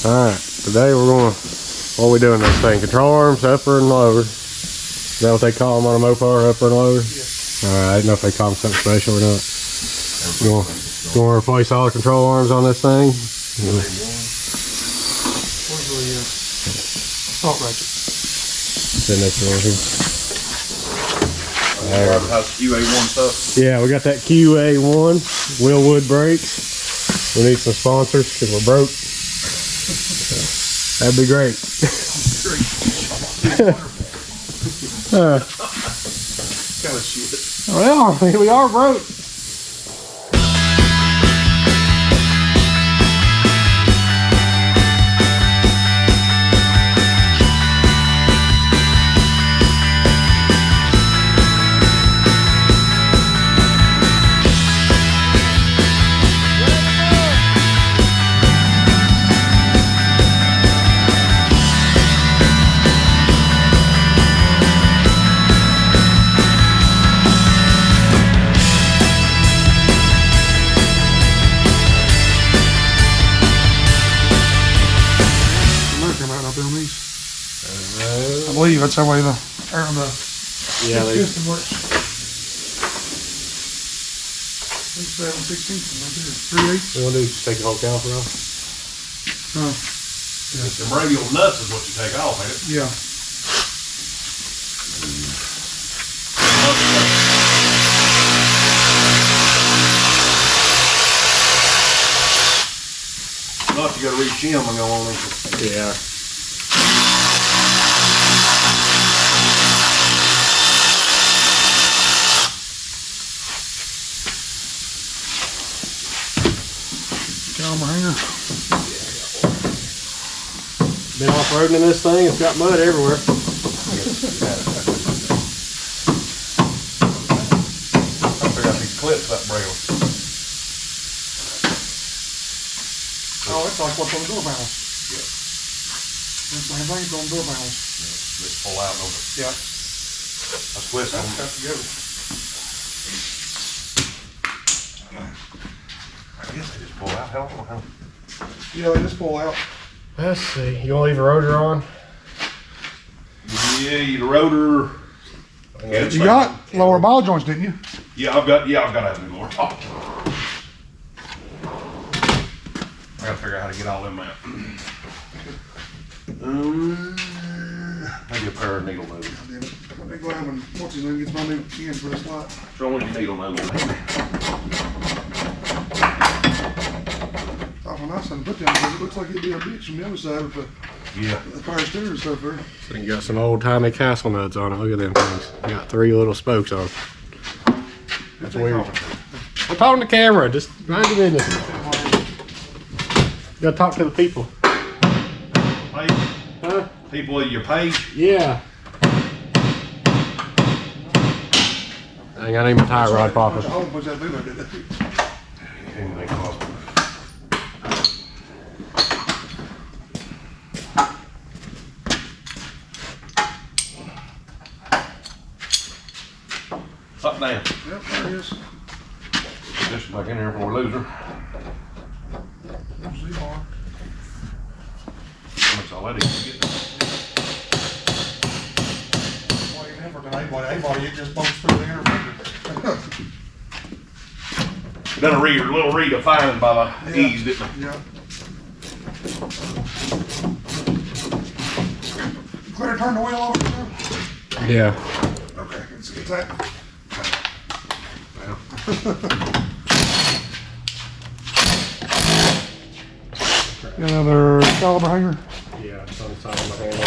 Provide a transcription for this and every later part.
Alright, today what are we doing this thing? Control arms, upper and lower. Is that what they call them on a Mopar, upper and lower? Yeah. Alright, I didn't know if they call them something special or not. You want to replace all the control arms on this thing? Where's the assault ratchet? Sitting next to one here. Has QA1 stuff. Yeah, we got that QA1 Willwood brakes. We need some sponsors because we're broke. That'd be great. Kind of shit. Well, we are broke. I believe that's how way the piston works. 7/16 right there. 3/8. We want to do just take the whole caliper off? The radial nuts is what you take off, ain't it? Yeah. Nuts you gotta re-shim and go on it. Yeah. Caliber hanger. Been off-roading in this thing, it's got mud everywhere. I figure out these clips that braille. Oh, it's like what's on the door panels. Yeah. It's the same thing on the door panels. Yeah. Just pull out over. Yeah. That's twist them. That's together. I guess they just pull out. Hell, huh? Yeah, they just pull out. Let's see. You want to leave the rotor on? Yeah, the rotor. Yeah, You got lower ball joints, didn't you? Yeah, I've got to have new lower. Oh. I gotta figure out how to get all them out. Maybe a pair of needle nose. I'll be glad when what's his name gets my new cans for this light. Show me the needle nose. Thought when I said put down, it looks like it'd be a bitch from the other side with the power steering and stuff there. So you got some old-timey castle nuts on it. Look at them things. You got 3 little spokes on it. That's weird. I'm talking to the camera. Just mind your business. You gotta talk to the people. Page? Huh? People at your page? Yeah. I ain't got any tie rod popper. A whole bunch of that did it. Anything possible. Up down. Yep, there it is. Put this back in here before we lose her. There's the bar. How much all that is to get there? Well, you never done A-body, it just bolts through the inner finger. Done a little redefined by the ease, didn't it? Yeah. Clear to turn the wheel over now? Yeah. Okay, let's get that. Got another caliber hanger. Yeah, it's on the side of my handle.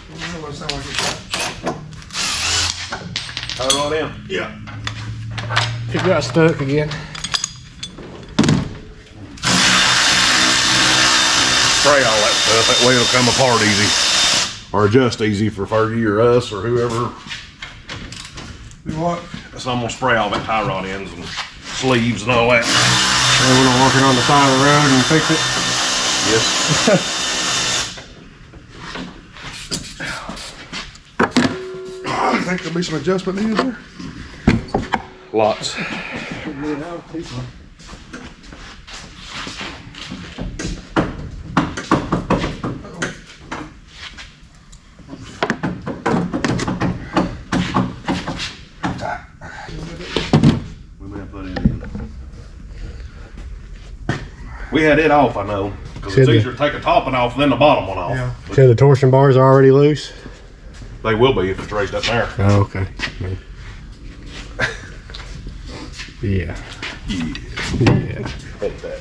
That doesn't sound like it's Turn on in. Yeah. It got stuck again. Spray all that stuff. That way it'll come apart easy. Or adjust easy for Fergie or us or whoever. Do what? So I'm gonna spray all that tie rod ends and sleeves and all that. And we're gonna work it on the side of the road and fix it. Yes. I think there'll be some adjustment needed there. Lots. We had it off, I know, because it's easier to take a topping off than the bottom one off. Yeah. So the torsion bars are already loose? They will be if it's raised up there. Oh, okay. Yeah. Yeah. Take that.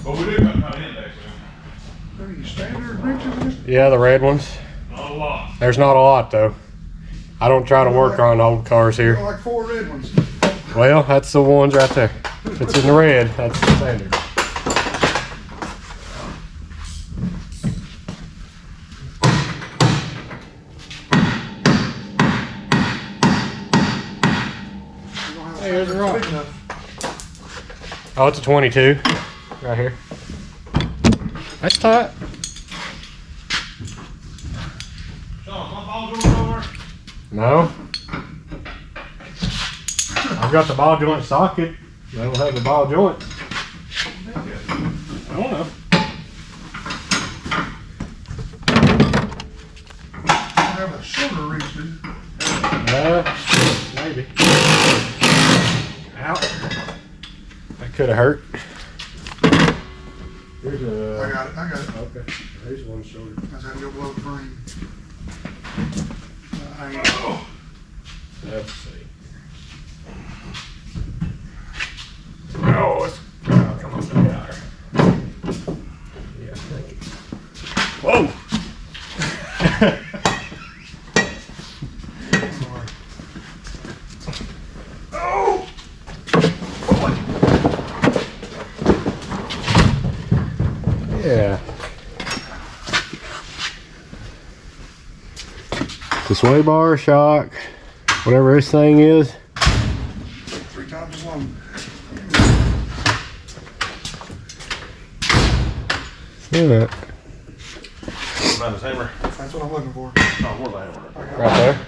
But we do got kind of index in. Are you standard wrenches? Yeah, the red ones. Not a lot. There's not a lot though. I don't try to work on old cars here. Like 4 red ones. Well, that's the ones right there. If it's in the red, that's the standard. Hey, here's a rock. Oh, it's a 22 right here. That's tight. No. I've got the ball joint socket. I don't have the ball joint. I don't know. I have a shorter reach, dude. Maybe. Ow. That could have hurt. Here's a. I got it. Okay. There's one shorter. I just had to go below the frame. Let's see. Oh, it's come on down here. Yeah, thank you. Whoa! Oh! Yeah. The sway bar, shock, whatever this thing is. 3 times as long. Yeah, Find his hammer. That's what I'm looking for. Oh, where's the hammer? right there.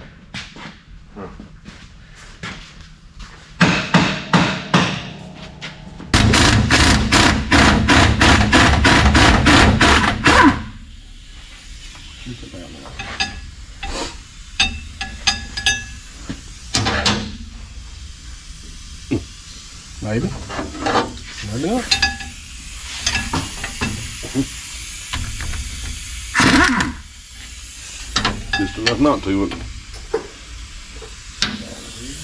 Maybe. Maybe not. Just enough not to.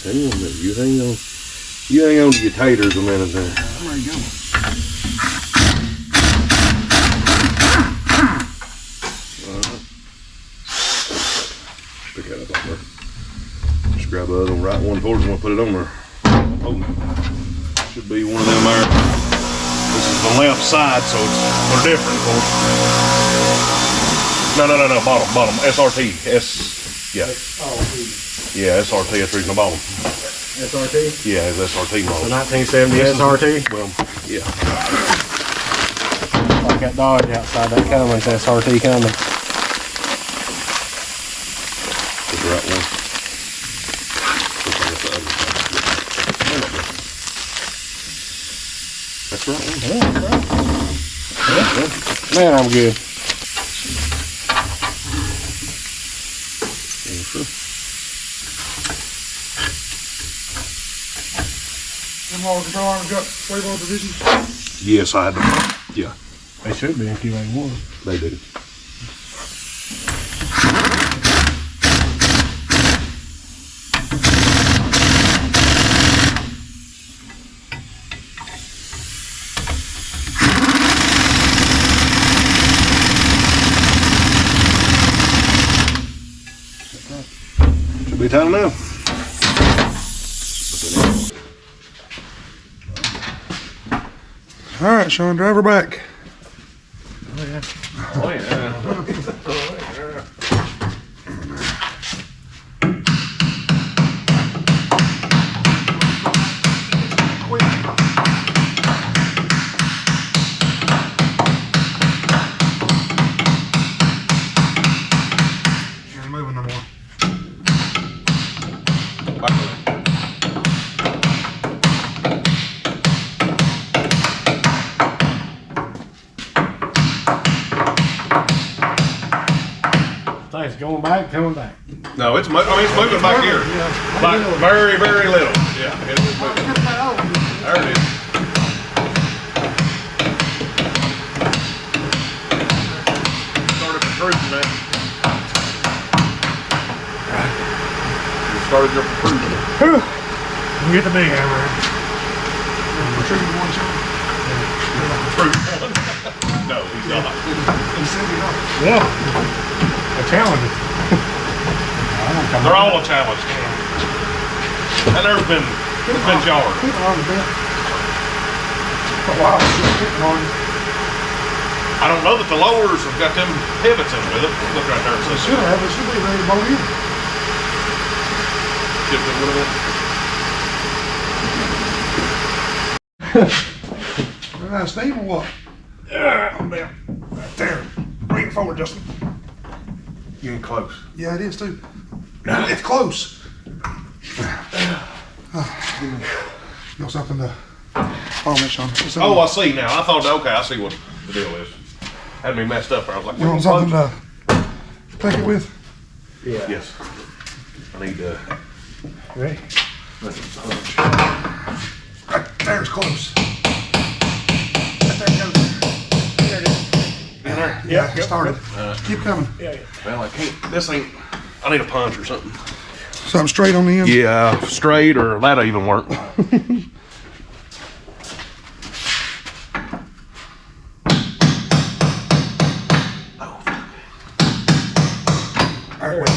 Hang on a minute. You hang on. You hang on to your taters a minute there. I'm ready to go. Pick that up on there. Just grab the other right one towards and we'll put it on there. Oh, should be one of them there. This is the left side, so it's different, of course. No, bottom. SRT. Yeah. Yeah, SRT, that's the reason the bottom. SRT? Yeah, it's SRT The model. 1970 SRT? Well, yeah. Like that Dodge outside that Cummins SRT coming. Put the right one. That's right one. Yeah. Man, I'm good. Them all control arms got sway bar provisions. Yes, I had to. Yeah, They should be in QA1. they do. Should be time now. All right, Sean, drive her back. Oh yeah. She ain't moving no more. Thanks, going back, coming back. No, it's moving back here. Like very, very little. Yeah, it is moving. There it is. Started protruding, man. You started your protruding. Get the big hammer. Protruding one time. No, he's not. He said he not. Yeah. A challenge. They're all a challenge. And there's been jarred. Hitting on the bit. Oh, wow, hitting on. I don't know that the lowers have got them pivots in with it. Look right there. It should have. It should be ready to bolt in. Get a little bit. Nice name or what? Yeah, I'm down. Right there. Bring it forward, Justin. You ain't close. Yeah, it is too. It's close. You know something to follow me, Sean? Oh, I see now. I thought, okay, I see what the deal is. Had me messed up. I was like, You want something to take it with? Yeah. Yes. I need to. Ready? Right there's close. Right there it goes. There it is. In there? Yeah, it started. Keep coming. Well, I can't. This ain't. I need a punch or something. Something straight on the end? Yeah, straight or that'll even work. All right, wait.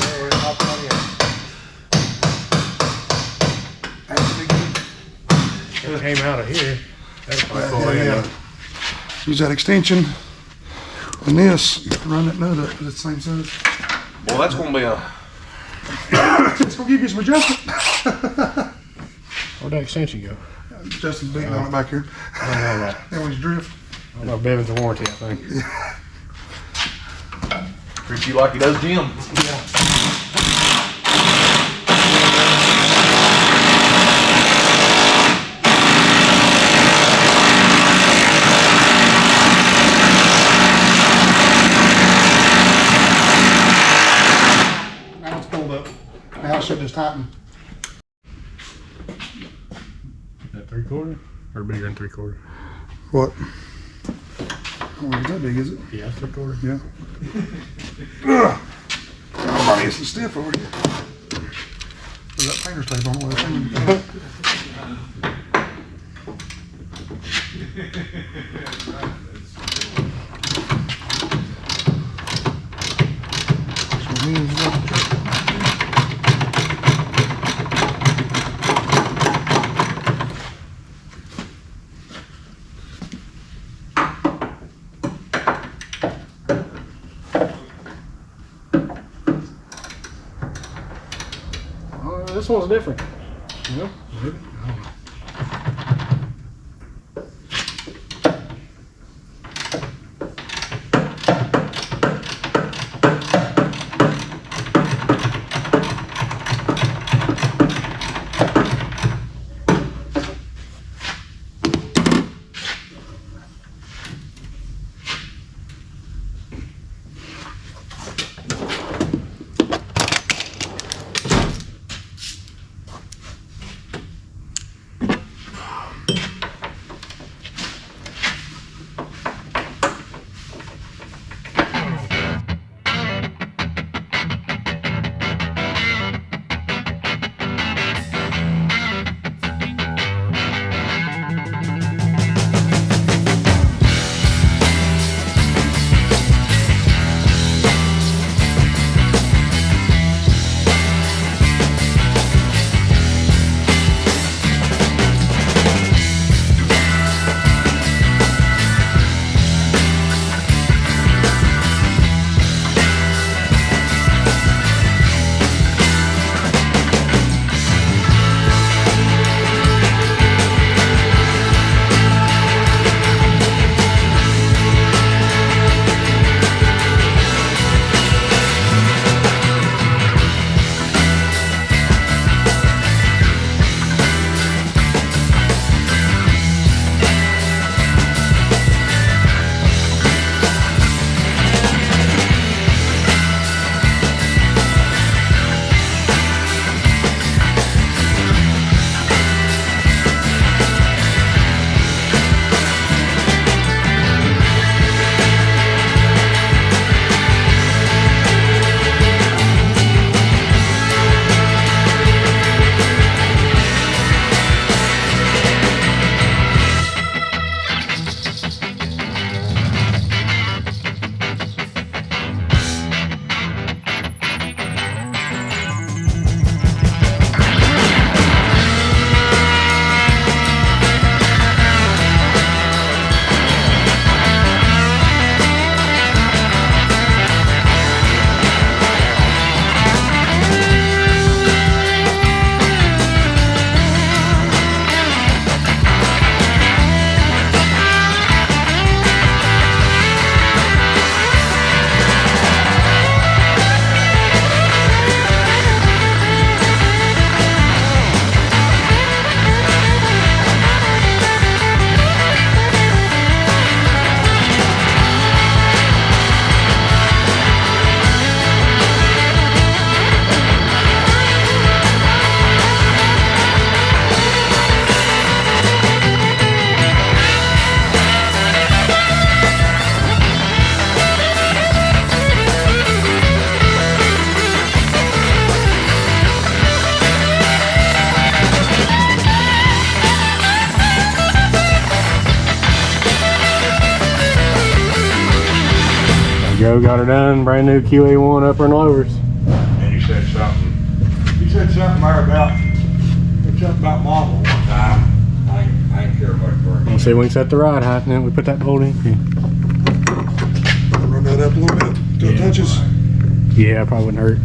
That's big good. It came out of here. That'll Well, yeah. Use that extension and this, run that nut up to the same size. Well, that's gonna be a. It's gonna give you some adjustment. Where'd that extension go? Justin's beating on it back here. I don't know that. That one's drift. I don't know Bevan's a warranty, I think. Treat you like he does Jim. Now it's pulled up. Now it should just tighten. That 3/4 or bigger than 3/4? What? Oh, is that big, is it? Yeah, 3/4. Yeah. Ugh. Everybody is stiff over here. There's that painter's tape on it. This one's different. Yeah, maybe. I don't know. go, got her done. Brand new QA1 upper and lowers. And you said something. You said something there about model one time. I ain't care much for it. Let's see if we can set the ride height now. We put that bolt in. Run that up a little bit till it touches. Yeah, probably wouldn't hurt.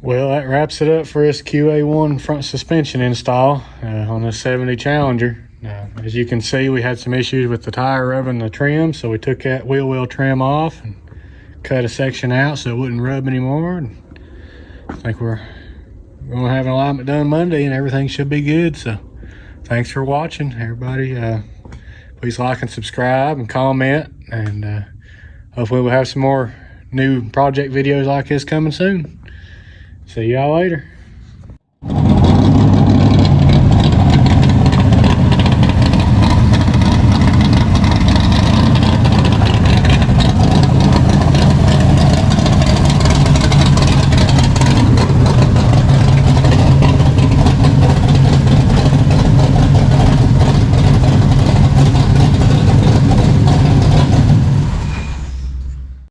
Well, that wraps it up for this QA1 front suspension install on this 70 Challenger. As you can see, we had some issues with the tire rubbing the trim, so we took that wheel well trim off and cut a section out so it wouldn't rub anymore. And I think we're going to have an alignment done Monday and everything should be good. So thanks for watching, everybody. Please like and subscribe and comment, and hopefully we'll have some more new project videos like this coming soon. See y'all later.